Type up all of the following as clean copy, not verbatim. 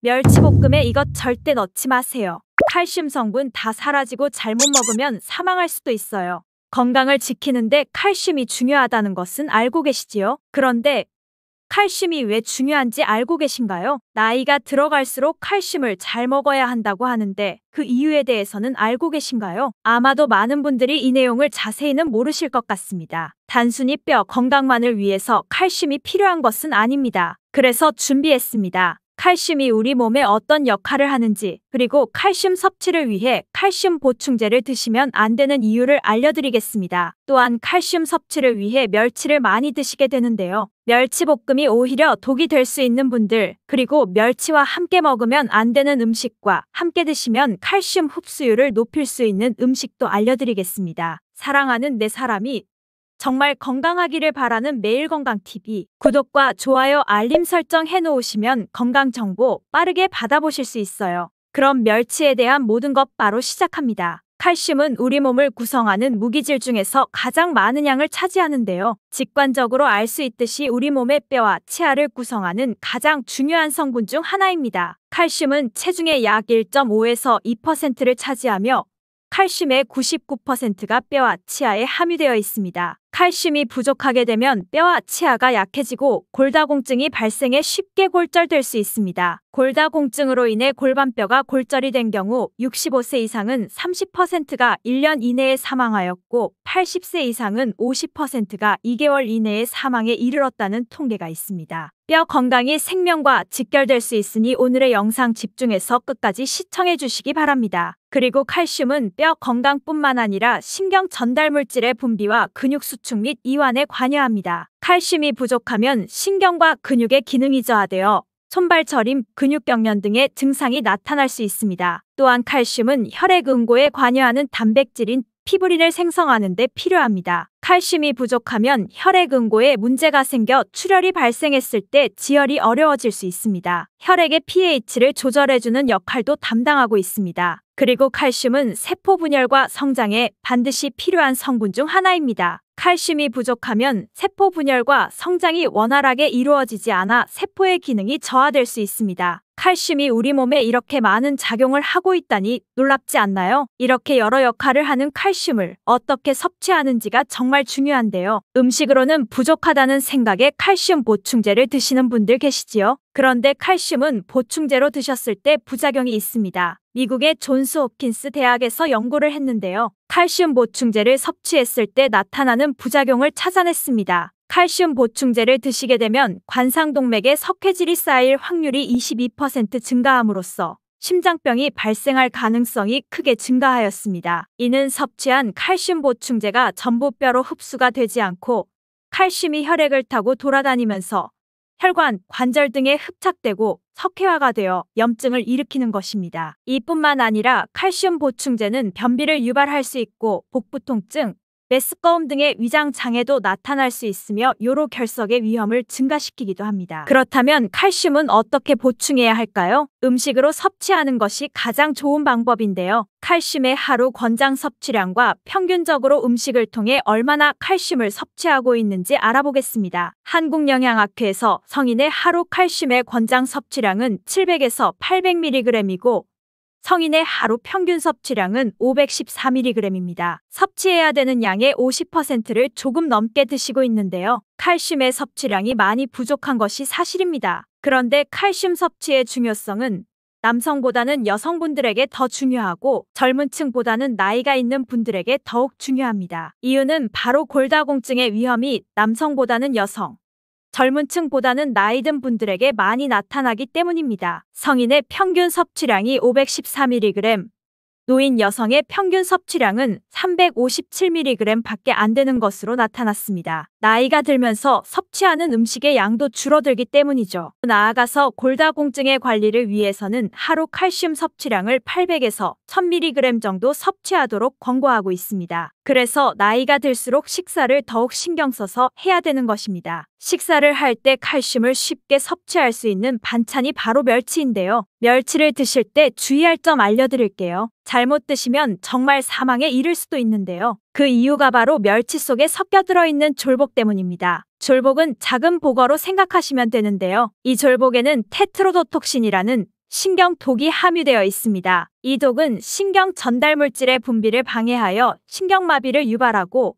멸치볶음에 이것 절대 넣지 마세요. 칼슘 성분 다 사라지고 잘못 먹으면 사망할 수도 있어요. 건강을 지키는데 칼슘이 중요하다는 것은 알고 계시지요? 그런데 칼슘이 왜 중요한지 알고 계신가요? 나이가 들어갈수록 칼슘을 잘 먹어야 한다고 하는데 그 이유에 대해서는 알고 계신가요? 아마도 많은 분들이 이 내용을 자세히는 모르실 것 같습니다. 단순히 뼈 건강만을 위해서 칼슘이 필요한 것은 아닙니다. 그래서 준비했습니다. 칼슘이 우리 몸에 어떤 역할을 하는지, 그리고 칼슘 섭취를 위해 칼슘 보충제를 드시면 안 되는 이유를 알려드리겠습니다. 또한 칼슘 섭취를 위해 멸치를 많이 드시게 되는데요. 멸치볶음이 오히려 독이 될 수 있는 분들, 그리고 멸치와 함께 먹으면 안 되는 음식과 함께 드시면 칼슘 흡수율을 높일 수 있는 음식도 알려드리겠습니다. 사랑하는 내 사람이 정말 건강하기를 바라는 매일건강TV 구독과 좋아요 알림 설정 해놓으시면 건강정보 빠르게 받아보실 수 있어요. 그럼 멸치에 대한 모든 것 바로 시작합니다. 칼슘은 우리 몸을 구성하는 무기질 중에서 가장 많은 양을 차지하는데요. 직관적으로 알 수 있듯이 우리 몸의 뼈와 치아를 구성하는 가장 중요한 성분 중 하나입니다. 칼슘은 체중의 약 1.5에서 2%를 차지하며 칼슘의 99%가 뼈와 치아에 함유되어 있습니다. 칼슘이 부족하게 되면 뼈와 치아가 약해지고 골다공증이 발생해 쉽게 골절될 수 있습니다. 골다공증으로 인해 골반뼈가 골절이 된 경우 65세 이상은 30%가 1년 이내에 사망하였고 80세 이상은 50%가 2개월 이내에 사망에 이르렀다는 통계가 있습니다. 뼈 건강이 생명과 직결될 수 있으니 오늘의 영상 집중해서 끝까지 시청해 주시기 바랍니다. 그리고 칼슘은 뼈 건강뿐만 아니라 신경 전달 물질의 분비와 근육 수축 및 이완에 관여합니다. 칼슘이 부족하면 신경과 근육의 기능이 저하되어 손발 저림, 근육 경련 등의 증상이 나타날 수 있습니다. 또한 칼슘은 혈액 응고에 관여하는 단백질인 피브린을 생성하는 데 필요합니다. 칼슘이 부족하면 혈액 응고에 문제가 생겨 출혈이 발생했을 때 지혈이 어려워질 수 있습니다. 혈액의 pH를 조절해주는 역할도 담당하고 있습니다. 그리고 칼슘은 세포 분열과 성장에 반드시 필요한 성분 중 하나입니다. 칼슘이 부족하면 세포 분열과 성장이 원활하게 이루어지지 않아 세포의 기능이 저하될 수 있습니다. 칼슘이 우리 몸에 이렇게 많은 작용을 하고 있다니 놀랍지 않나요? 이렇게 여러 역할을 하는 칼슘을 어떻게 섭취하는지가 정말 중요한데요. 음식으로는 부족하다는 생각에 칼슘 보충제를 드시는 분들 계시지요? 그런데 칼슘은 보충제로 드셨을 때 부작용이 있습니다. 미국의 존스 홉킨스 대학에서 연구를 했는데요. 칼슘 보충제를 섭취했을 때 나타나는 부작용을 찾아냈습니다. 칼슘 보충제를 드시게 되면 관상동맥에 석회질이 쌓일 확률이 22% 증가함으로써 심장병이 발생할 가능성이 크게 증가하였습니다. 이는 섭취한 칼슘 보충제가 전부 뼈로 흡수가 되지 않고 칼슘이 혈액을 타고 돌아다니면서 혈관, 관절 등에 흡착되고 석회화가 되어 염증을 일으키는 것입니다. 이뿐만 아니라 칼슘 보충제는 변비를 유발할 수 있고 복부 통증, 메스꺼움 등의 위장 장애도 나타날 수 있으며 요로 결석의 위험을 증가시키기도 합니다. 그렇다면 칼슘은 어떻게 보충해야 할까요? 음식으로 섭취하는 것이 가장 좋은 방법인데요. 칼슘의 하루 권장 섭취량과 평균적으로 음식을 통해 얼마나 칼슘을 섭취하고 있는지 알아보겠습니다. 한국영양학회에서 성인의 하루 칼슘의 권장 섭취량은 700에서 800mg이고 성인의 하루 평균 섭취량은 514mg입니다. 섭취해야 되는 양의 50%를 조금 넘게 드시고 있는데요. 칼슘의 섭취량이 많이 부족한 것이 사실입니다. 그런데 칼슘 섭취의 중요성은 남성보다는 여성분들에게 더 중요하고 젊은 층보다는 나이가 있는 분들에게 더욱 중요합니다. 이유는 바로 골다공증의 위험이 남성보다는 여성, 젊은 층보다는 나이 든 분들에게 많이 나타나기 때문입니다. 성인의 평균 섭취량이 514mg, 노인 여성의 평균 섭취량은 357mg 밖에 안 되는 것으로 나타났습니다. 나이가 들면서 섭취하는 음식의 양도 줄어들기 때문이죠. 나아가서 골다공증의 관리를 위해서는 하루 칼슘 섭취량을 800에서 1000mg 정도 섭취하도록 권고하고 있습니다. 그래서 나이가 들수록 식사를 더욱 신경 써서 해야 되는 것입니다. 식사를 할 때 칼슘을 쉽게 섭취할 수 있는 반찬이 바로 멸치인데요. 멸치를 드실 때 주의할 점 알려드릴게요. 잘못 드시면 정말 사망에 이를 수도 있는데요. 그 이유가 바로 멸치 속에 섞여 들어있는 졸복 때문입니다. 졸복은 작은 보거로 생각하시면 되는데요. 이 졸복에는 테트로도톡신이라는 신경독이 함유되어 있습니다. 이 독은 신경 전달 물질의 분비를 방해하여 신경마비를 유발하고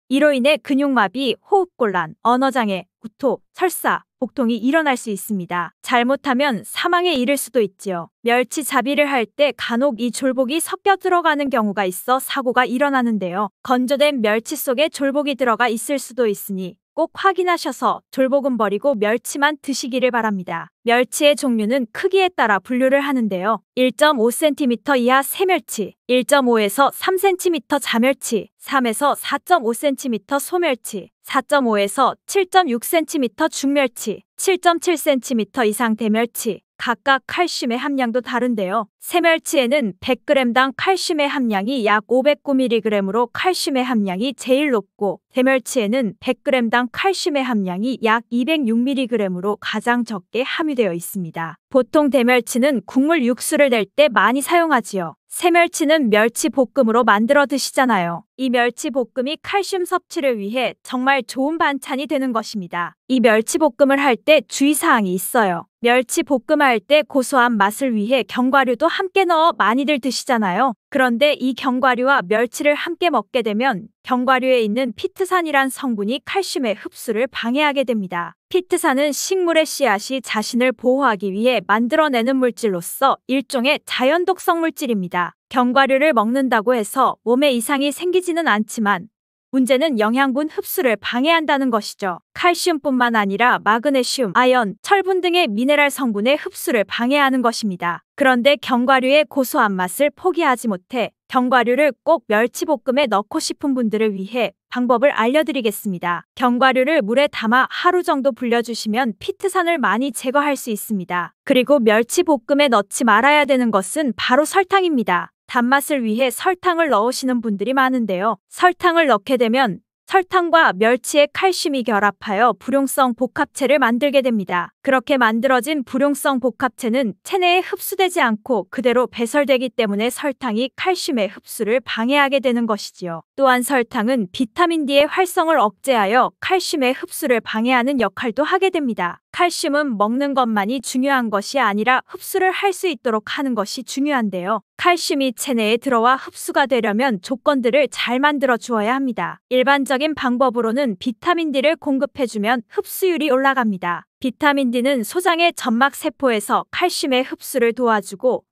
이로 인해 근육마비, 호흡곤란, 언어장애, 구토, 설사, 복통이 일어날 수 있습니다. 잘못하면 사망에 이를 수도 있지요. 멸치잡이를 할 때 간혹 이 졸복이 섞여 들어가는 경우가 있어 사고가 일어나는데요. 건조된 멸치 속에 졸복이 들어가 있을 수도 있으니 꼭 확인하셔서 졸복은 버리고 멸치만 드시기를 바랍니다. 멸치의 종류는 크기에 따라 분류를 하는데요. 1.5cm 이하 새멸치, 1.5에서 3cm 자멸치, 3에서 4.5cm 소멸치, 4.5에서 7.6cm 중멸치, 7.7cm 이상 대멸치, 각각 칼슘의 함량도 다른데요. 새멸치에는 100g당 칼슘의 함량이 약 509mg으로 칼슘의 함량이 제일 높고 대멸치에는 100g당 칼슘의 함량이 약 206mg으로 가장 적게 함유되어 있습니다. 보통 대멸치는 국물 육수를 낼 때 많이 사용하지요. 새멸치는 멸치 볶음으로 만들어 드시잖아요. 이 멸치 볶음이 칼슘 섭취를 위해 정말 좋은 반찬이 되는 것입니다. 이 멸치 볶음을 할 때 주의사항이 있어요. 멸치 볶음할 때 고소한 맛을 위해 견과류도 함께 넣어 많이들 드시잖아요. 그런데 이 견과류와 멸치를 함께 먹게 되면 견과류에 있는 피트산이란 성분이 칼슘의 흡수를 방해하게 됩니다. 피트산은 식물의 씨앗이 자신을 보호하기 위해 만들어내는 물질로서 일종의 자연독성 물질입니다. 견과류를 먹는다고 해서 몸에 이상이 생기지는 않지만 문제는 영양분 흡수를 방해한다는 것이죠. 칼슘뿐만 아니라 마그네슘, 아연, 철분 등의 미네랄 성분의 흡수를 방해하는 것입니다. 그런데 견과류의 고소한 맛을 포기하지 못해 견과류를 꼭 멸치볶음에 넣고 싶은 분들을 위해 방법을 알려드리겠습니다. 견과류를 물에 담아 하루 정도 불려주시면 피트산을 많이 제거할 수 있습니다. 그리고 멸치볶음에 넣지 말아야 되는 것은 바로 설탕입니다. 단맛을 위해 설탕을 넣으시는 분들이 많은데요. 설탕을 넣게 되면 설탕과 멸치의 칼슘이 결합하여 불용성 복합체를 만들게 됩니다. 그렇게 만들어진 불용성 복합체는 체내에 흡수되지 않고 그대로 배설되기 때문에 설탕이 칼슘의 흡수를 방해하게 되는 것이지요. 또한 설탕은 비타민 D의 활성을 억제하여 칼슘의 흡수를 방해하는 역할도 하게 됩니다. 칼슘은 먹는 것만이 중요한 것이 아니라 흡수를 할 수 있도록 하는 것이 중요한데요. 칼슘이 체내에 들어와 흡수가 되려면 조건들을 잘 만들어 주어야 합니다. 일반적인 방법으로는 비타민 D를 공급해주면 흡수율이 올라갑니다. 비타민 D는 소장의 점막 세포에서 칼슘의 흡수를 도와주고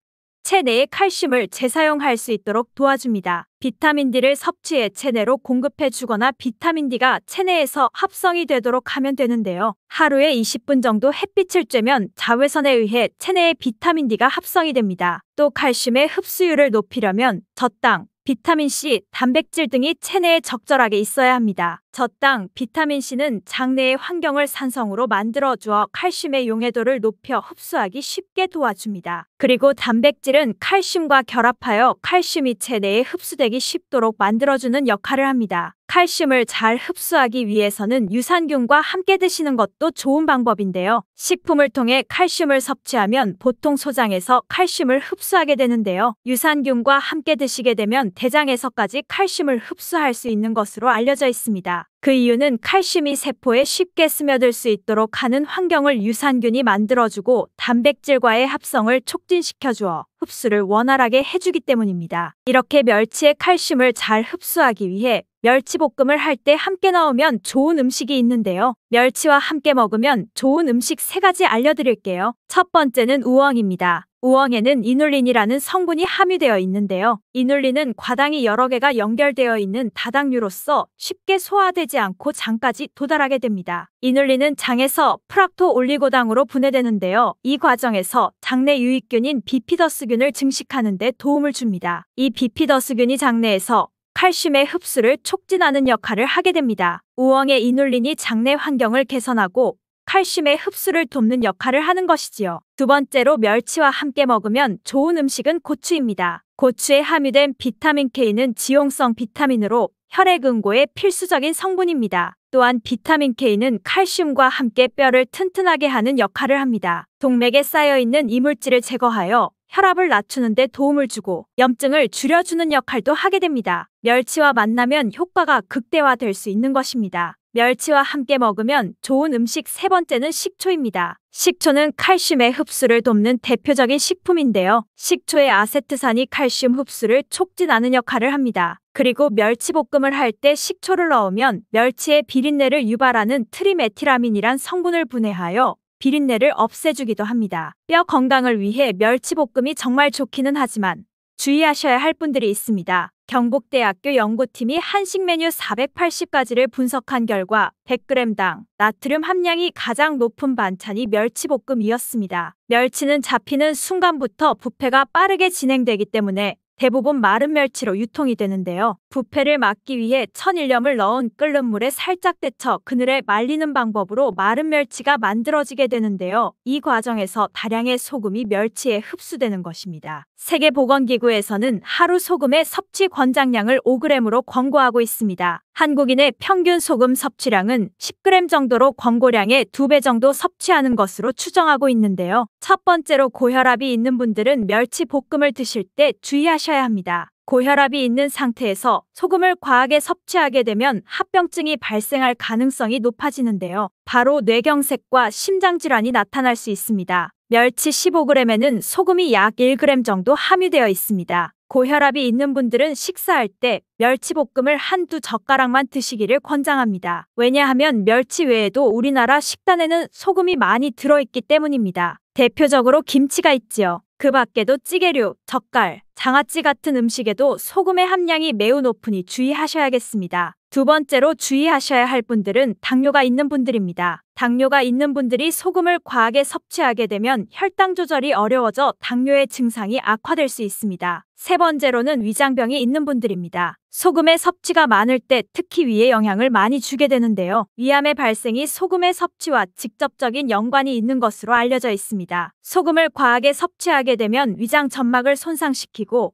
체내의 칼슘을 재사용할 수 있도록 도와줍니다. 비타민 D를 섭취해 체내로 공급해주거나 비타민 D가 체내에서 합성이 되도록 하면 되는데요. 하루에 20분 정도 햇빛을 쬐면 자외선에 의해 체내의 비타민 D가 합성이 됩니다. 또 칼슘의 흡수율을 높이려면 젖당, 비타민C, 단백질 등이 체내에 적절하게 있어야 합니다. 젖당, 비타민C는 장내의 환경을 산성으로 만들어주어 칼슘의 용해도를 높여 흡수하기 쉽게 도와줍니다. 그리고 단백질은 칼슘과 결합하여 칼슘이 체내에 흡수되기 쉽도록 만들어주는 역할을 합니다. 칼슘을 잘 흡수하기 위해서는 유산균과 함께 드시는 것도 좋은 방법인데요. 식품을 통해 칼슘을 섭취하면 보통 소장에서 칼슘을 흡수하게 되는데요. 유산균과 함께 드시게 되면 대장에서까지 칼슘을 흡수할 수 있는 것으로 알려져 있습니다. 그 이유는 칼슘이 세포에 쉽게 스며들 수 있도록 하는 환경을 유산균이 만들어주고 단백질과의 합성을 촉진시켜주어 흡수를 원활하게 해주기 때문입니다. 이렇게 멸치의 칼슘을 잘 흡수하기 위해 멸치볶음을 할 때 함께 넣으면 좋은 음식이 있는데요. 멸치와 함께 먹으면 좋은 음식 3가지 알려드릴게요. 첫 번째는 우엉입니다. 우엉에는 이눌린이라는 성분이 함유되어 있는데요. 이눌린은 과당이 여러 개가 연결되어 있는 다당류로서 쉽게 소화되지 않고 장까지 도달하게 됩니다. 이눌린은 장에서 프락토 올리고당으로 분해되는데요. 이 과정에서 장내 유익균인 비피더스균을 증식하는 데 도움을 줍니다. 이 비피더스균이 장내에서 칼슘의 흡수를 촉진하는 역할을 하게 됩니다. 우엉의 이눌린이 장내 환경을 개선하고 칼슘의 흡수를 돕는 역할을 하는 것이지요. 두 번째로 멸치와 함께 먹으면 좋은 음식은 고추입니다. 고추에 함유된 비타민 K는 지용성 비타민으로 혈액응고에 필수적인 성분입니다. 또한 비타민 K는 칼슘과 함께 뼈를 튼튼하게 하는 역할을 합니다. 동맥에 쌓여있는 이물질을 제거하여 혈압을 낮추는 데 도움을 주고 염증을 줄여주는 역할도 하게 됩니다. 멸치와 만나면 효과가 극대화될 수 있는 것입니다. 멸치와 함께 먹으면 좋은 음식 세 번째는 식초입니다. 식초는 칼슘의 흡수를 돕는 대표적인 식품인데요. 식초의 아세트산이 칼슘 흡수를 촉진하는 역할을 합니다. 그리고 멸치볶음을 할 때 식초를 넣으면 멸치의 비린내를 유발하는 트리메틸아민이란 성분을 분해하여 비린내를 없애주기도 합니다. 뼈 건강을 위해 멸치볶음이 정말 좋기는 하지만 주의하셔야 할 분들이 있습니다. 경북대학교 연구팀이 한식 메뉴 480가지를 분석한 결과 100g당 나트륨 함량이 가장 높은 반찬이 멸치볶음이었습니다. 멸치는 잡히는 순간부터 부패가 빠르게 진행되기 때문에 대부분 마른 멸치로 유통이 되는데요. 부패를 막기 위해 천일염을 넣은 끓는 물에 살짝 데쳐 그늘에 말리는 방법으로 마른 멸치가 만들어지게 되는데요. 이 과정에서 다량의 소금이 멸치에 흡수되는 것입니다. 세계보건기구에서는 하루 소금의 섭취 권장량을 5g으로 권고하고 있습니다. 한국인의 평균 소금 섭취량은 10g 정도로 권고량의 2배 정도 섭취하는 것으로 추정하고 있는데요. 첫 번째로 고혈압이 있는 분들은 멸치 볶음을 드실 때 주의하셔야 합니다. 고혈압이 있는 상태에서 소금을 과하게 섭취하게 되면 합병증이 발생할 가능성이 높아지는데요. 바로 뇌경색과 심장질환이 나타날 수 있습니다. 멸치 15g에는 소금이 약 1g 정도 함유되어 있습니다. 고혈압이 있는 분들은 식사할 때 멸치볶음을 한두 젓가락만 드시기를 권장합니다. 왜냐하면 멸치 외에도 우리나라 식단에는 소금이 많이 들어있기 때문입니다. 대표적으로 김치가 있지요. 그 밖에도 찌개류, 젓갈, 장아찌 같은 음식에도 소금의 함량이 매우 높으니 주의하셔야겠습니다. 두 번째로 주의하셔야 할 분들은 당뇨가 있는 분들입니다. 당뇨가 있는 분들이 소금을 과하게 섭취하게 되면 혈당 조절이 어려워져 당뇨의 증상이 악화될 수 있습니다. 세 번째로는 위장병이 있는 분들입니다. 소금의 섭취가 많을 때 특히 위에 영향을 많이 주게 되는데요. 위암의 발생이 소금의 섭취와 직접적인 연관이 있는 것으로 알려져 있습니다. 소금을 과하게 섭취하게 되면 위장 점막을 손상시키고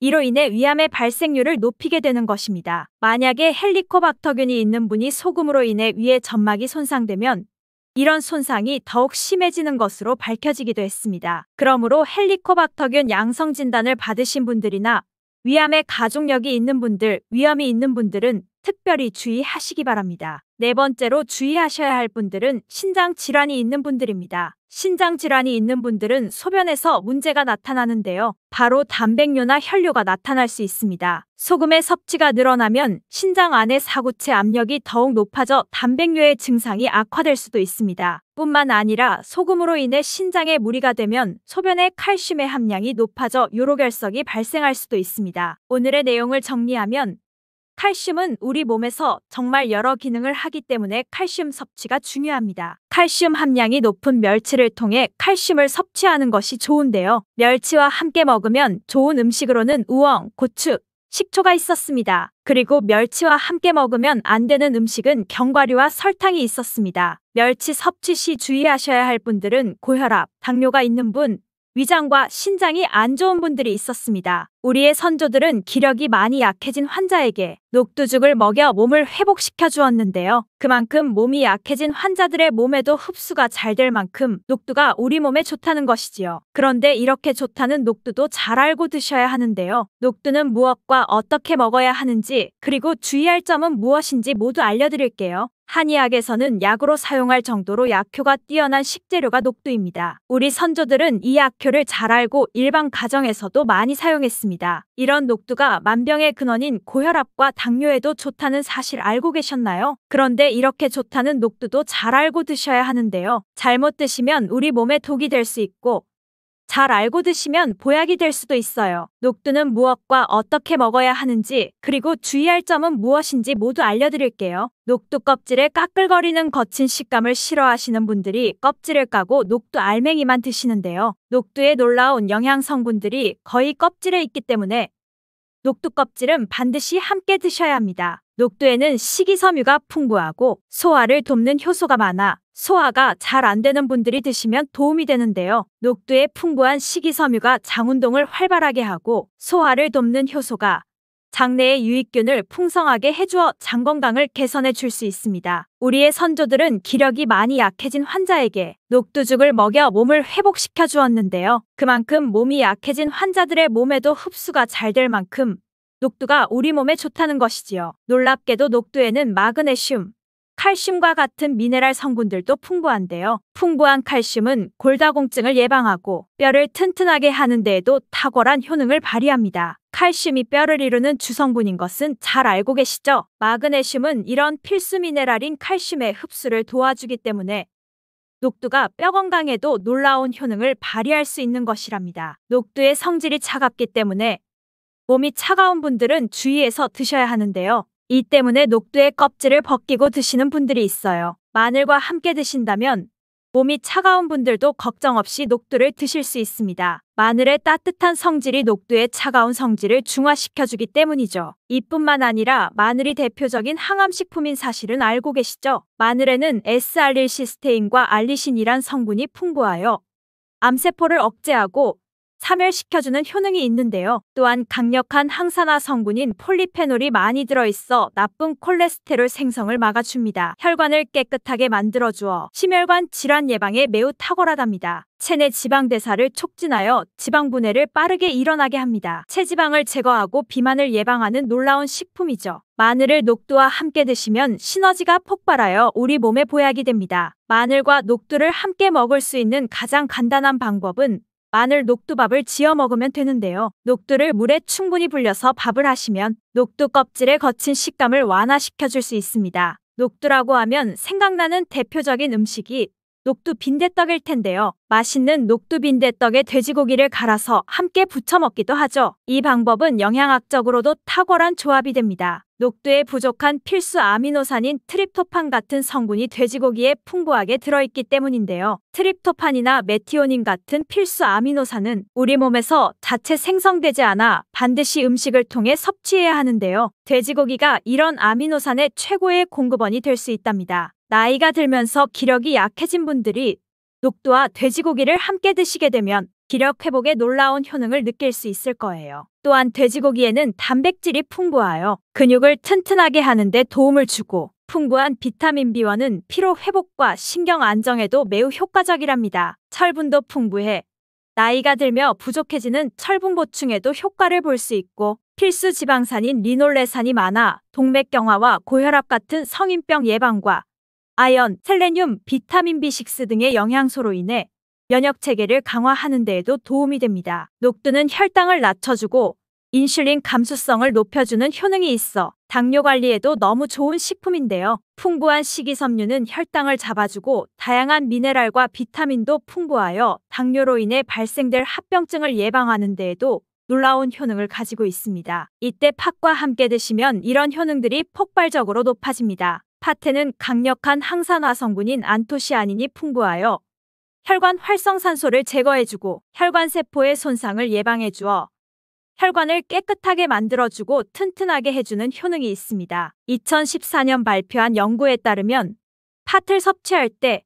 이로 인해 위암의 발생률을 높이게 되는 것입니다. 만약에 헬리코박터균이 있는 분이 소금으로 인해 위의 점막이 손상되면 이런 손상이 더욱 심해지는 것으로 밝혀지기도 했습니다. 그러므로 헬리코박터균 양성 진단을 받으신 분들이나 위암의 가족력이 있는 분들, 위험이 있는 분들은 특별히 주의하시기 바랍니다. 네 번째로 주의하셔야 할 분들은 신장 질환이 있는 분들입니다. 신장 질환이 있는 분들은 소변에서 문제가 나타나는데요. 바로 단백뇨나 혈뇨가 나타날 수 있습니다. 소금의 섭취가 늘어나면 신장 안의 사구체 압력이 더욱 높아져 단백뇨의 증상이 악화될 수도 있습니다. 뿐만 아니라 소금으로 인해 신장에 무리가 되면 소변의 칼슘의 함량이 높아져 요로결석이 발생할 수도 있습니다. 오늘의 내용을 정리하면 칼슘은 우리 몸에서 정말 여러 기능을 하기 때문에 칼슘 섭취가 중요합니다. 칼슘 함량이 높은 멸치를 통해 칼슘을 섭취하는 것이 좋은데요. 멸치와 함께 먹으면 좋은 음식으로는 우엉, 고추, 식초가 있었습니다. 그리고 멸치와 함께 먹으면 안 되는 음식은 견과류와 설탕이 있었습니다. 멸치 섭취 시 주의하셔야 할 분들은 고혈압, 당뇨가 있는 분, 위장과 신장이 안 좋은 분들이 있었습니다. 우리의 선조들은 기력이 많이 약해진 환자에게 녹두죽을 먹여 몸을 회복시켜 주었는데요. 그만큼 몸이 약해진 환자들의 몸에도 흡수가 잘 될 만큼 녹두가 우리 몸에 좋다는 것이지요. 그런데 이렇게 좋다는 녹두도 잘 알고 드셔야 하는데요. 녹두는 무엇과 어떻게 먹어야 하는지 그리고 주의할 점은 무엇인지 모두 알려드릴게요. 한의학에서는 약으로 사용할 정도로 약효가 뛰어난 식재료가 녹두입니다. 우리 선조들은 이 약효를 잘 알고 일반 가정에서도 많이 사용했습니다. 이런 녹두가 만병의 근원인 고혈압과 당뇨에도 좋다는 사실 알고 계셨나요? 그런데 이렇게 좋다는 녹두도 잘 알고 드셔야 하는데요. 잘못 드시면 우리 몸에 독이 될 수 있고 잘 알고 드시면 보약이 될 수도 있어요. 녹두는 무엇과 어떻게 먹어야 하는지 그리고 주의할 점은 무엇인지 모두 알려드릴게요. 녹두 껍질에 까끌거리는 거친 식감을 싫어하시는 분들이 껍질을 까고 녹두 알맹이만 드시는데요. 녹두에 놀라운 영양 성분들이 거의 껍질에 있기 때문에 녹두 껍질은 반드시 함께 드셔야 합니다. 녹두에는 식이섬유가 풍부하고 소화를 돕는 효소가 많아 소화가 잘 안 되는 분들이 드시면 도움이 되는데요. 녹두의 풍부한 식이섬유가 장 운동을 활발하게 하고 소화를 돕는 효소가 장내의 유익균을 풍성하게 해주어 장 건강을 개선해 줄 수 있습니다. 우리의 선조들은 기력이 많이 약해진 환자에게 녹두죽을 먹여 몸을 회복시켜 주었는데요. 그만큼 몸이 약해진 환자들의 몸에도 흡수가 잘 될 만큼 녹두가 우리 몸에 좋다는 것이지요. 놀랍게도 녹두에는 마그네슘, 칼슘과 같은 미네랄 성분들도 풍부한데요. 풍부한 칼슘은 골다공증을 예방하고 뼈를 튼튼하게 하는 데에도 탁월한 효능을 발휘합니다. 칼슘이 뼈를 이루는 주성분인 것은 잘 알고 계시죠? 마그네슘은 이런 필수 미네랄인 칼슘의 흡수를 도와주기 때문에 녹두가 뼈 건강에도 놀라운 효능을 발휘할 수 있는 것이랍니다. 녹두의 성질이 차갑기 때문에 몸이 차가운 분들은 주의해서 드셔야 하는데요. 이 때문에 녹두의 껍질을 벗기고 드시는 분들이 있어요. 마늘과 함께 드신다면 몸이 차가운 분들도 걱정 없이 녹두를 드실 수 있습니다. 마늘의 따뜻한 성질이 녹두의 차가운 성질을 중화시켜주기 때문이죠. 이뿐만 아니라 마늘이 대표적인 항암식품인 사실은 알고 계시죠? 마늘에는 S알릴시스테인과 알리신이란 성분이 풍부하여 암세포를 억제하고 사멸시켜주는 효능이 있는데요. 또한 강력한 항산화 성분인 폴리페놀이 많이 들어있어 나쁜 콜레스테롤 생성을 막아줍니다. 혈관을 깨끗하게 만들어주어 심혈관 질환 예방에 매우 탁월하답니다. 체내 지방 대사를 촉진하여 지방 분해를 빠르게 일어나게 합니다. 체지방을 제거하고 비만을 예방하는 놀라운 식품이죠. 마늘을 녹두와 함께 드시면 시너지가 폭발하여 우리 몸에 보약이 됩니다. 마늘과 녹두를 함께 먹을 수 있는 가장 간단한 방법은 마늘 녹두밥을 지어 먹으면 되는데요. 녹두를 물에 충분히 불려서 밥을 하시면 녹두 껍질의 거친 식감을 완화시켜줄 수 있습니다. 녹두라고 하면 생각나는 대표적인 음식이 녹두 빈대떡일 텐데요. 맛있는 녹두 빈대떡에 돼지고기를 갈아서 함께 부쳐 먹기도 하죠. 이 방법은 영양학적으로도 탁월한 조합이 됩니다. 녹두에 부족한 필수 아미노산인 트립토판 같은 성분이 돼지고기에 풍부하게 들어있기 때문인데요. 트립토판이나 메티오닌 같은 필수 아미노산은 우리 몸에서 자체 생성되지 않아 반드시 음식을 통해 섭취해야 하는데요. 돼지고기가 이런 아미노산의 최고의 공급원이 될 수 있답니다. 나이가 들면서 기력이 약해진 분들이 녹두와 돼지고기를 함께 드시게 되면 기력 회복에 놀라운 효능을 느낄 수 있을 거예요. 또한 돼지고기에는 단백질이 풍부하여 근육을 튼튼하게 하는 데 도움을 주고 풍부한 비타민 B1은 피로 회복과 신경 안정에도 매우 효과적이랍니다. 철분도 풍부해 나이가 들며 부족해지는 철분 보충에도 효과를 볼 수 있고 필수 지방산인 리놀레산이 많아 동맥경화와 고혈압 같은 성인병 예방과 아연, 셀레늄, 비타민 B6 등의 영양소로 인해 면역체계를 강화하는 데에도 도움이 됩니다. 녹두는 혈당을 낮춰주고 인슐린 감수성을 높여주는 효능이 있어 당뇨 관리에도 너무 좋은 식품인데요. 풍부한 식이섬유는 혈당을 잡아주고 다양한 미네랄과 비타민도 풍부하여 당뇨로 인해 발생될 합병증을 예방하는 데에도 놀라운 효능을 가지고 있습니다. 이때 팥과 함께 드시면 이런 효능들이 폭발적으로 높아집니다. 팥에는 강력한 항산화 성분인 안토시아닌이 풍부하여 혈관 활성산소를 제거해주고 혈관세포의 손상을 예방해주어 혈관을 깨끗하게 만들어주고 튼튼하게 해주는 효능이 있습니다. 2014년 발표한 연구에 따르면 팥을 섭취할 때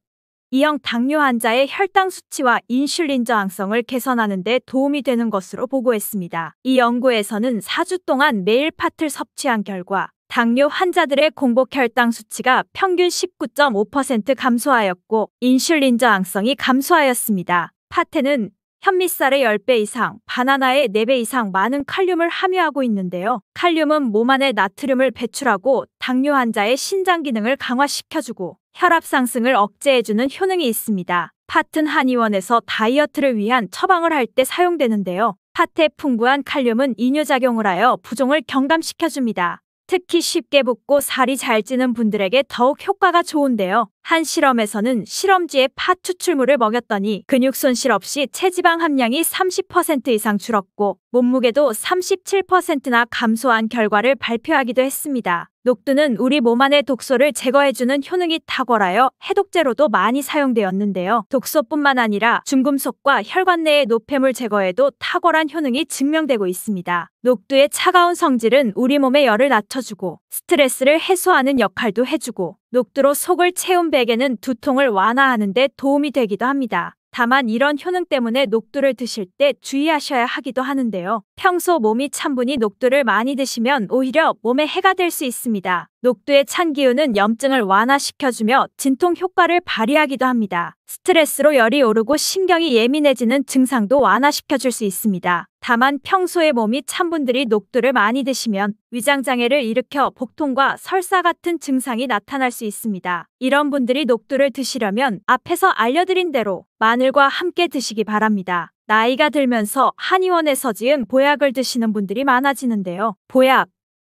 E형 당뇨 환자의 혈당 수치와 인슐린 저항성을 개선하는 데 도움이 되는 것으로 보고했습니다. 이 연구에서는 4주 동안 매일 팥을 섭취한 결과 당뇨 환자들의 공복 혈당 수치가 평균 19.5% 감소하였고 인슐린 저항성이 감소하였습니다. 팥에는 현미쌀의 10배 이상, 바나나의 4배 이상 많은 칼륨을 함유하고 있는데요. 칼륨은 몸 안에 나트륨을 배출하고 당뇨 환자의 신장 기능을 강화시켜주고 혈압 상승을 억제해주는 효능이 있습니다. 팥은 한의원에서 다이어트를 위한 처방을 할 때 사용되는데요. 팥의 풍부한 칼륨은 이뇨작용을 하여 부종을 경감시켜줍니다. 특히 쉽게 붓고 살이 잘 찌는 분들에게 더욱 효과가 좋은데요. 한 실험에서는 실험쥐에 팥 추출물을 먹였더니 근육 손실 없이 체지방 함량이 30% 이상 줄었고 몸무게도 37%나 감소한 결과를 발표하기도 했습니다. 녹두는 우리 몸 안의 독소를 제거해주는 효능이 탁월하여 해독제로도 많이 사용되었는데요. 독소뿐만 아니라 중금속과 혈관 내의 노폐물 제거에도 탁월한 효능이 증명되고 있습니다. 녹두의 차가운 성질은 우리 몸의 열을 낮춰주고 스트레스를 해소하는 역할도 해주고 녹두로 속을 채운 베개는 두통을 완화하는 데 도움이 되기도 합니다. 다만 이런 효능 때문에 녹두를 드실 때 주의하셔야 하기도 하는데요. 평소 몸이 찬 분이 녹두를 많이 드시면 오히려 몸에 해가 될 수 있습니다. 녹두의 찬 기운은 염증을 완화시켜주며 진통 효과를 발휘하기도 합니다. 스트레스로 열이 오르고 신경이 예민해지는 증상도 완화시켜줄 수 있습니다. 다만 평소에 몸이 찬 분들이 녹두를 많이 드시면 위장장애를 일으켜 복통과 설사 같은 증상이 나타날 수 있습니다. 이런 분들이 녹두를 드시려면 앞에서 알려드린 대로 마늘과 함께 드시기 바랍니다. 나이가 들면서 한의원에서 지은 보약을 드시는 분들이 많아지는데요. 보약,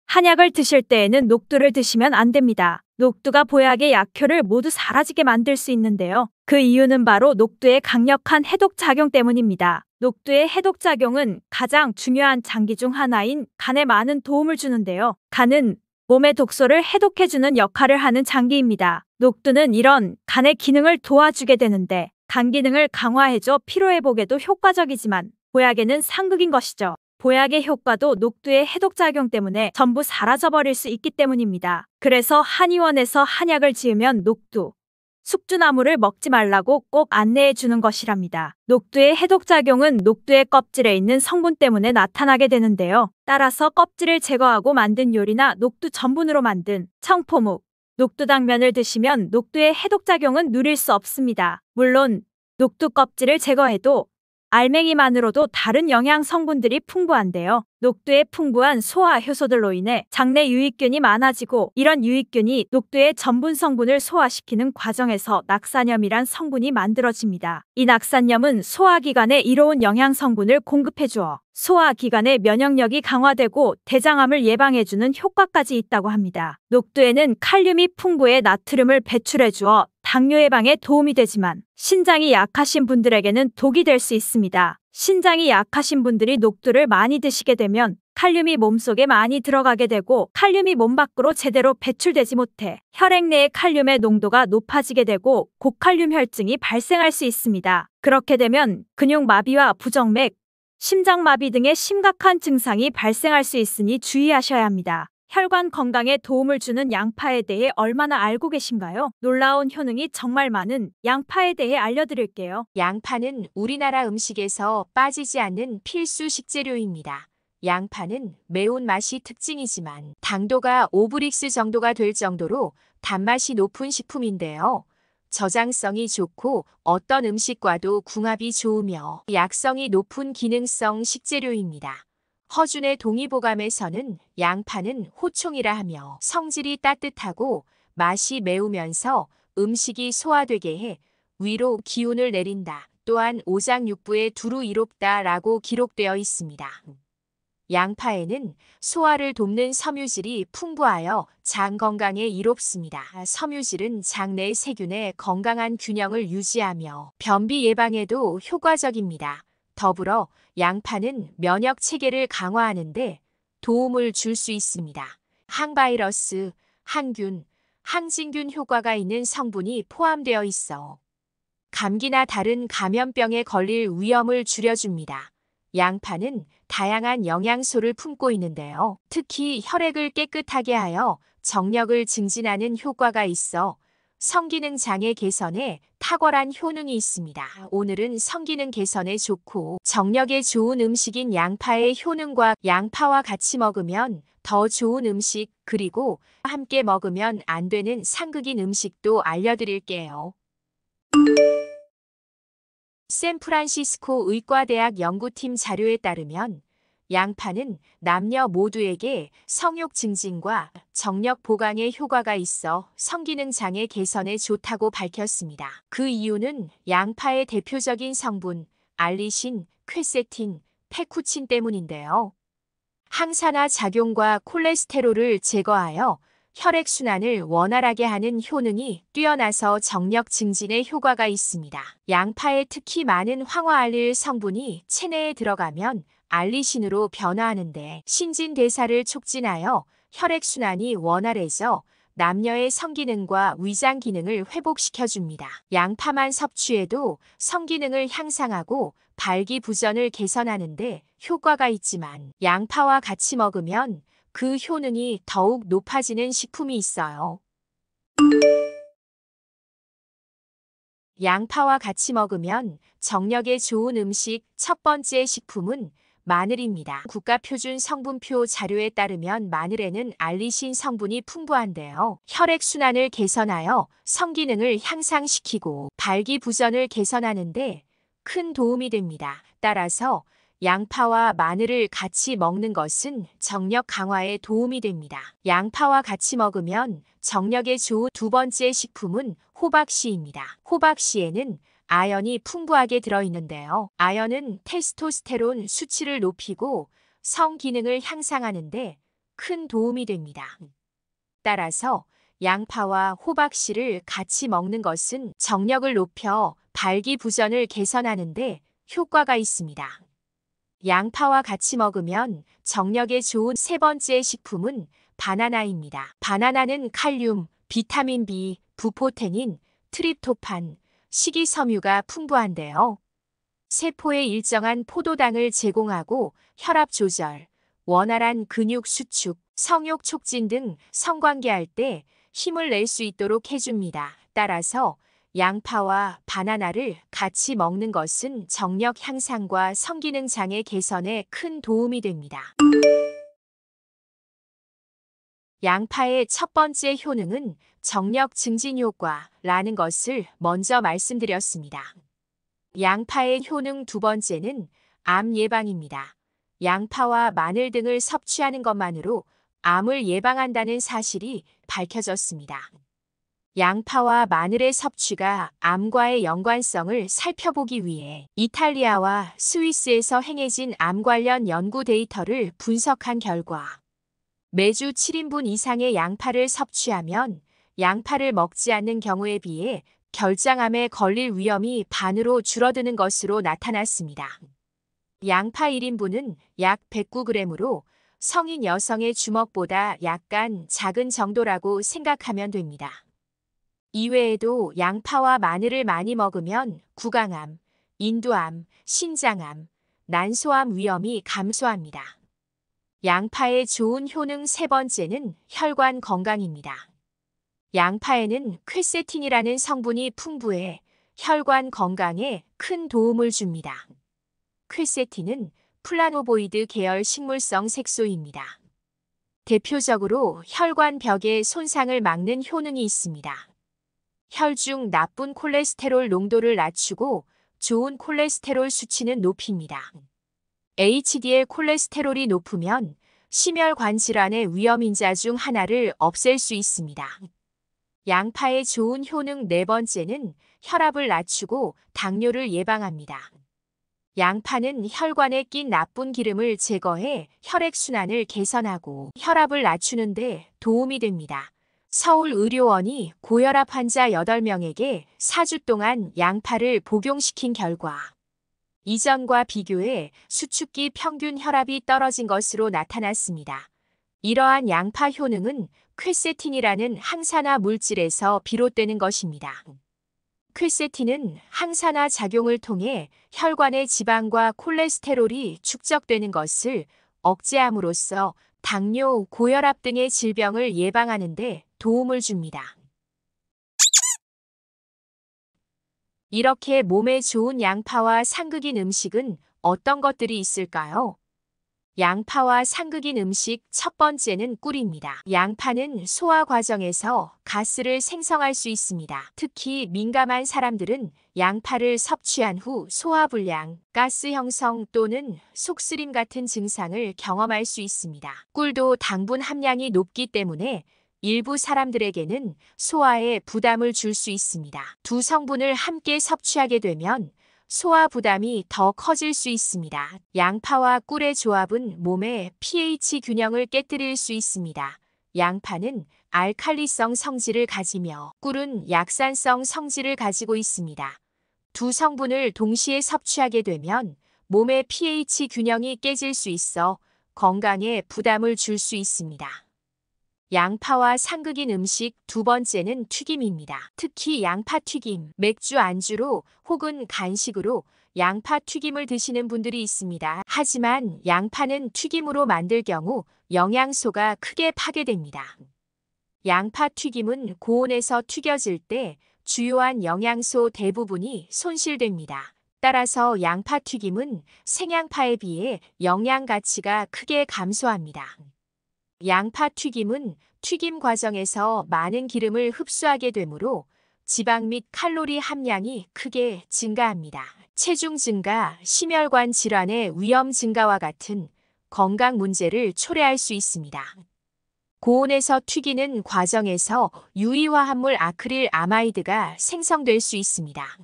한약을 드실 때에는 녹두를 드시면 안 됩니다. 녹두가 보약의 약효를 모두 사라지게 만들 수 있는데요. 그 이유는 바로 녹두의 강력한 해독작용 때문입니다. 녹두의 해독작용은 가장 중요한 장기 중 하나인 간에 많은 도움을 주는데요. 간은 몸의 독소를 해독해주는 역할을 하는 장기입니다. 녹두는 이런 간의 기능을 도와주게 되는데 간 기능을 강화해줘 피로회복에도 효과적이지만 보약에는 상극인 것이죠. 보약의 효과도 녹두의 해독작용 때문에 전부 사라져버릴 수 있기 때문입니다. 그래서 한의원에서 한약을 지으면 녹두, 숙주나무를 먹지 말라고 꼭 안내해 주는 것이랍니다. 녹두의 해독작용은 녹두의 껍질에 있는 성분 때문에 나타나게 되는데요. 따라서 껍질을 제거하고 만든 요리나 녹두 전분으로 만든 청포묵, 녹두당면을 드시면 녹두의 해독작용은 누릴 수 없습니다. 물론 녹두 껍질을 제거해도 알맹이만으로도 다른 영양 성분들이 풍부한데요. 녹두의 풍부한 소화 효소들로 인해 장내 유익균이 많아지고 이런 유익균이 녹두의 전분 성분을 소화시키는 과정에서 낙산염이란 성분이 만들어집니다. 이 낙산염은 소화기관에 이로운 영양 성분을 공급해주어 소화기관의 면역력이 강화되고 대장암을 예방해주는 효과까지 있다고 합니다. 녹두에는 칼륨이 풍부해 나트륨을 배출해주어 당뇨 예방에 도움이 되지만 신장이 약하신 분들에게는 독이 될 수 있습니다. 신장이 약하신 분들이 녹두를 많이 드시게 되면 칼륨이 몸속에 많이 들어가게 되고 칼륨이 몸 밖으로 제대로 배출되지 못해 혈액 내의 칼륨의 농도가 높아지게 되고 고칼륨 혈증이 발생할 수 있습니다. 그렇게 되면 근육마비와 부정맥, 심장마비 등의 심각한 증상이 발생할 수 있으니 주의하셔야 합니다. 혈관 건강에 도움을 주는 양파에 대해 얼마나 알고 계신가요? 놀라운 효능이 정말 많은 양파에 대해 알려드릴게요. 양파는 우리나라 음식에서 빠지지 않는 필수 식재료입니다. 양파는 매운맛이 특징이지만 당도가 5브릭스 정도가 될 정도로 단맛이 높은 식품인데요. 저장성이 좋고 어떤 음식과도 궁합이 좋으며 약성이 높은 기능성 식재료입니다. 허준의 동의보감에서는 양파는 호총이라 하며 성질이 따뜻하고 맛이 매우면서 음식이 소화되게 해 위로 기운을 내린다. 또한 오장육부에 두루 이롭다 라고 기록되어 있습니다. 양파에는 소화를 돕는 섬유질이 풍부하여 장 건강에 이롭습니다. 섬유질은 장내 세균의 건강한 균형을 유지하며 변비 예방에도 효과적입니다. 더불어 양파는 면역 체계를 강화하는데 도움을 줄 수 있습니다. 항바이러스, 항균, 항진균 효과가 있는 성분이 포함되어 있어 감기나 다른 감염병에 걸릴 위험을 줄여줍니다. 양파는 다양한 영양소를 품고 있는데요. 특히 혈액을 깨끗하게 하여 정력을 증진하는 효과가 있어 성기능 장애 개선에 탁월한 효능이 있습니다. 오늘은 성기능 개선에 좋고 정력에 좋은 음식인 양파의 효능과 양파와 같이 먹으면 더 좋은 음식 그리고 함께 먹으면 안 되는 상극인 음식도 알려드릴게요. 샌프란시스코 의과대학 연구팀 자료에 따르면 양파는 남녀 모두에게 성욕 증진과 정력 보강에 효과가 있어 성기능 장애 개선에 좋다고 밝혔습니다. 그 이유는 양파의 대표적인 성분 알리신, 퀘세틴, 페쿠친 때문인데요. 항산화 작용과 콜레스테롤을 제거하여 혈액순환을 원활하게 하는 효능이 뛰어나서 정력 증진에 효과가 있습니다. 양파에 특히 많은 황화알릴 성분이 체내에 들어가면 알리신으로 변화하는데 신진대사를 촉진하여 혈액순환이 원활해져 남녀의 성기능과 위장 기능을 회복시켜줍니다. 양파만 섭취해도 성기능을 향상하고 발기부전을 개선하는데 효과가 있지만 양파와 같이 먹으면 그 효능이 더욱 높아지는 식품이 있어요. 양파와 같이 먹으면 정력에 좋은 음식 첫 번째 식품은 마늘입니다. 국가표준 성분표 자료에 따르면 마늘에는 알리신 성분이 풍부한데요. 혈액순환을 개선하여 성기능을 향상시키고 발기부전을 개선하는 데 큰 도움이 됩니다. 따라서 양파와 마늘을 같이 먹는 것은 정력 강화에 도움이 됩니다. 양파와 같이 먹으면 정력에 좋은 두 번째 식품은 호박씨입니다. 호박씨에는 아연이 풍부하게 들어있는데요. 아연은 테스토스테론 수치를 높이고 성기능을 향상하는 데 큰 도움이 됩니다. 따라서 양파와 호박씨를 같이 먹는 것은 정력을 높여 발기부전을 개선하는 데 효과가 있습니다. 양파와 같이 먹으면 정력에 좋은 세 번째 식품은 바나나입니다. 바나나는 칼륨, 비타민 B, 부포테닌, 트립토판, 식이섬유가 풍부한데요. 세포에 일정한 포도당을 제공하고 혈압 조절, 원활한 근육 수축, 성욕 촉진 등 성관계할 때 힘을 낼 수 있도록 해줍니다. 따라서 양파와 바나나를 같이 먹는 것은 정력 향상과 성기능 장애 개선에 큰 도움이 됩니다. 양파의 첫 번째 효능은 정력 증진 효과라는 것을 먼저 말씀드렸습니다. 양파의 효능 두 번째는 암 예방입니다. 양파와 마늘 등을 섭취하는 것만으로 암을 예방한다는 사실이 밝혀졌습니다. 양파와 마늘의 섭취가 암과의 연관성을 살펴보기 위해 이탈리아와 스위스에서 행해진 암 관련 연구 데이터를 분석한 결과 매주 7인분 이상의 양파를 섭취하면 양파를 먹지 않는 경우에 비해 결장암에 걸릴 위험이 반으로 줄어드는 것으로 나타났습니다. 양파 1인분은 약 109g으로 성인 여성의 주먹보다 약간 작은 정도라고 생각하면 됩니다. 이외에도 양파와 마늘을 많이 먹으면 구강암, 인두암, 신장암, 난소암 위험이 감소합니다. 양파의 좋은 효능 세 번째는 혈관 건강입니다. 양파에는 퀘세틴이라는 성분이 풍부해 혈관 건강에 큰 도움을 줍니다. 퀘세틴은 플라노보이드 계열 식물성 색소입니다. 대표적으로 혈관벽의 손상을 막는 효능이 있습니다. 혈중 나쁜 콜레스테롤 농도를 낮추고 좋은 콜레스테롤 수치는 높입니다. HDL 콜레스테롤이 높으면 심혈관 질환의 위험인자 중 하나를 없앨 수 있습니다. 양파의 좋은 효능 네 번째는 혈압을 낮추고 당뇨를 예방합니다. 양파는 혈관에 낀 나쁜 기름을 제거해 혈액순환을 개선하고 혈압을 낮추는 데 도움이 됩니다. 서울의료원이 고혈압 환자 8명에게 4주 동안 양파를 복용시킨 결과 이전과 비교해 수축기 평균 혈압이 떨어진 것으로 나타났습니다. 이러한 양파 효능은 퀘세틴이라는 항산화 물질에서 비롯되는 것입니다. 퀘세틴은 항산화 작용을 통해 혈관의 지방과 콜레스테롤이 축적되는 것을 억제함으로써 당뇨, 고혈압 등의 질병을 예방하는 데 도움을 줍니다. 이렇게 몸에 좋은 양파와 상극인 음식은 어떤 것들이 있을까요? 양파와 상극인 음식 첫 번째는 꿀입니다. 양파는 소화 과정에서 가스를 생성할 수 있습니다. 특히 민감한 사람들은 양파를 섭취한 후 소화불량, 가스 형성 또는 속쓰림 같은 증상을 경험할 수 있습니다. 꿀도 당분 함량이 높기 때문에 일부 사람들에게는 소화에 부담을 줄 수 있습니다. 두 성분을 함께 섭취하게 되면 소화 부담이 더 커질 수 있습니다. 양파와 꿀의 조합은 몸의 pH 균형을 깨뜨릴 수 있습니다. 양파는 알칼리성 성질을 가지며 꿀은 약산성 성질을 가지고 있습니다. 두 성분을 동시에 섭취하게 되면 몸의 pH 균형이 깨질 수 있어 건강에 부담을 줄 수 있습니다. 양파와 상극인 음식 두 번째는 튀김입니다. 특히 양파튀김, 맥주 안주로 혹은 간식으로 양파튀김을 드시는 분들이 있습니다. 하지만 양파는 튀김으로 만들 경우 영양소가 크게 파괴됩니다. 양파튀김은 고온에서 튀겨질 때 주요한 영양소 대부분이 손실됩니다. 따라서 양파 튀김은 생양파에 비해 영양 가치가 크게 감소합니다. 양파 튀김은 튀김 과정에서 많은 기름을 흡수하게 되므로 지방 및 칼로리 함량이 크게 증가합니다. 체중 증가, 심혈관 질환의 위험 증가와 같은 건강 문제를 초래할 수 있습니다. 고온에서 튀기는 과정에서 유리화합물 아크릴 아마이드가 생성될 수 있습니다.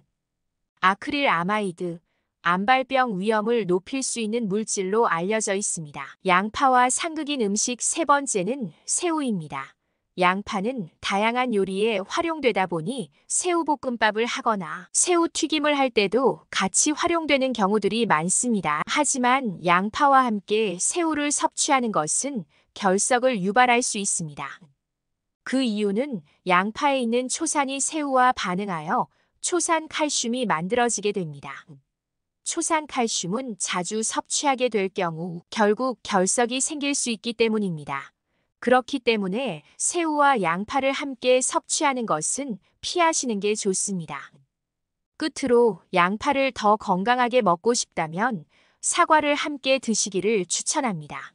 아크릴 아마이드, 암발병 위험을 높일 수 있는 물질로 알려져 있습니다. 양파와 상극인 음식 세 번째는 새우입니다. 양파는 다양한 요리에 활용되다 보니 새우볶음밥을 하거나 새우튀김을 할 때도 같이 활용되는 경우들이 많습니다. 하지만 양파와 함께 새우를 섭취하는 것은 결석을 유발할 수 있습니다. 그 이유는 양파에 있는 초산이 새우와 반응하여 초산 칼슘이 만들어지게 됩니다. 초산 칼슘은 자주 섭취하게 될 경우 결국 결석이 생길 수 있기 때문입니다. 그렇기 때문에 새우와 양파를 함께 섭취하는 것은 피하시는 게 좋습니다. 끝으로 양파를 더 건강하게 먹고 싶다면 사과를 함께 드시기를 추천합니다.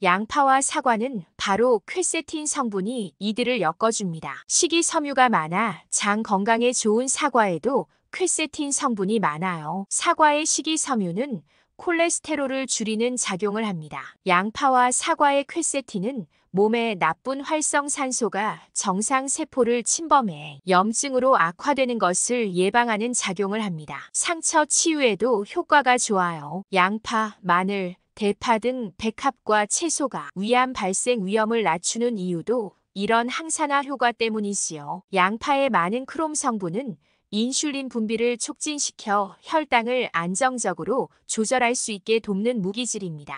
양파와 사과는 바로 퀘세틴 성분이 이들을 엮어줍니다. 식이섬유가 많아 장 건강에 좋은 사과에도 퀘세틴 성분이 많아요. 사과의 식이섬유는 콜레스테롤을 줄이는 작용을 합니다. 양파와 사과의 퀘세틴은 몸에 나쁜 활성산소가 정상 세포를 침범해 염증으로 악화되는 것을 예방하는 작용을 합니다. 상처 치유에도 효과가 좋아요. 양파, 마늘, 대파 등 백합과 채소가 위암 발생 위험을 낮추는 이유도 이런 항산화 효과 때문이지요. 양파의 많은 크롬 성분은 인슐린 분비를 촉진시켜 혈당을 안정적으로 조절할 수 있게 돕는 무기질입니다.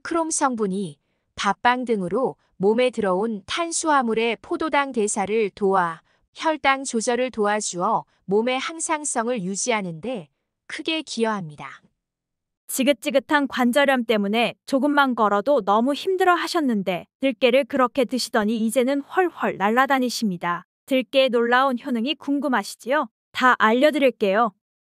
크롬 성분이 밥빵 등으로 몸에 들어온 탄수화물의 포도당 대사를 도와 혈당 조절을 도와주어 몸의 항상성을 유지하는 데 크게 기여합니다. 지긋지긋한 관절염 때문에 조금만 걸어도 너무 힘들어 하셨는데 들깨를 그렇게 드시더니 이제는 훨훨 날아다니십니다. 들깨의 놀라운 효능이 궁금하시지요? 다 알려드릴게요.